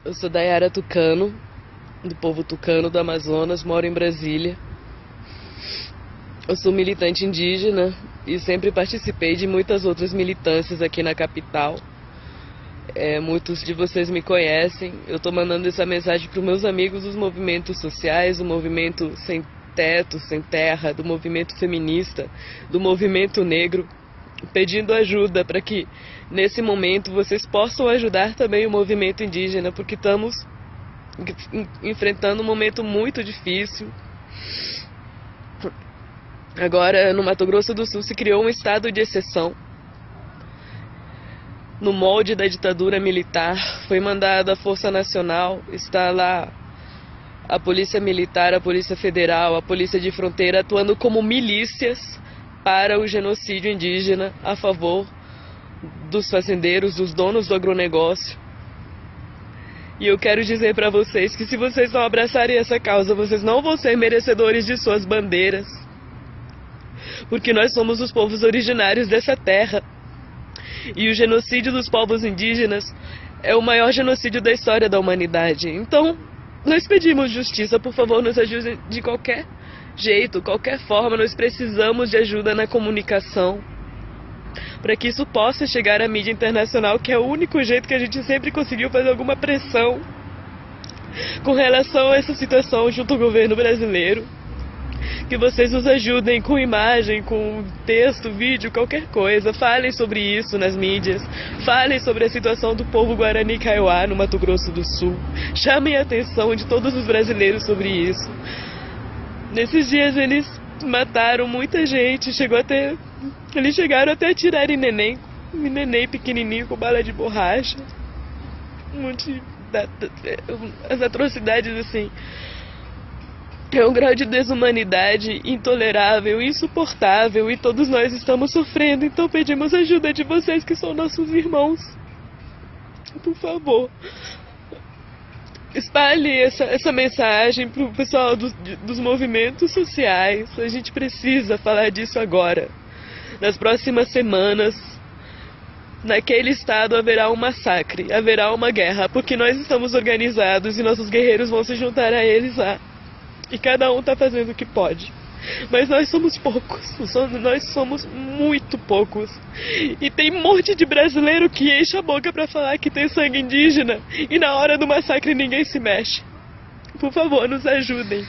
Eu sou Dayara Tucano, do povo tucano do Amazonas, moro em Brasília. Eu sou militante indígena e sempre participei de muitas outras militâncias aqui na capital. Muitos de vocês me conhecem. Eu estou mandando essa mensagem para os meus amigos dos movimentos sociais, do movimento Sem Teto, Sem Terra, do movimento feminista, do movimento negro, pedindo ajuda para que, nesse momento, vocês possam ajudar também o movimento indígena, porque estamos enfrentando um momento muito difícil. Agora, no Mato Grosso do Sul, se criou um estado de exceção. No molde da ditadura militar, foi mandada a Força Nacional, está lá a Polícia Militar, a Polícia Federal, a Polícia de Fronteira, atuando como milícias para o genocídio indígena a favor dos fazendeiros, dos donos do agronegócio. E eu quero dizer para vocês que se vocês não abraçarem essa causa, vocês não vão ser merecedores de suas bandeiras, porque nós somos os povos originários dessa terra. E o genocídio dos povos indígenas é o maior genocídio da história da humanidade. Então, nós pedimos justiça, por favor, nos ajudem de qualquer jeito, qualquer forma. Nós precisamos de ajuda na comunicação, para que isso possa chegar à mídia internacional, que é o único jeito que a gente sempre conseguiu fazer alguma pressão com relação a essa situação junto ao governo brasileiro. Que vocês nos ajudem com imagem, com texto, vídeo, qualquer coisa. Falem sobre isso nas mídias. Falem sobre a situação do povo Guarani Kaiowá no Mato Grosso do Sul. Chamem a atenção de todos os brasileiros sobre isso. Nesses dias eles mataram muita gente. Eles chegaram até a atirar em neném. Um neném pequenininho com bala de borracha. As atrocidades assim. É um grau de desumanidade intolerável, insuportável, e todos nós estamos sofrendo. Então pedimos ajuda de vocês, que são nossos irmãos. Por favor, espalhe essa mensagem para o pessoal dos movimentos sociais. A gente precisa falar disso agora. Nas próximas semanas, naquele estado haverá um massacre, haverá uma guerra, porque nós estamos organizados e nossos guerreiros vão se juntar a eles lá. E cada um está fazendo o que pode. Mas nós somos poucos. Nós somos muito poucos. E tem um monte de brasileiro que enche a boca para falar que tem sangue indígena. E na hora do massacre ninguém se mexe. Por favor, nos ajudem.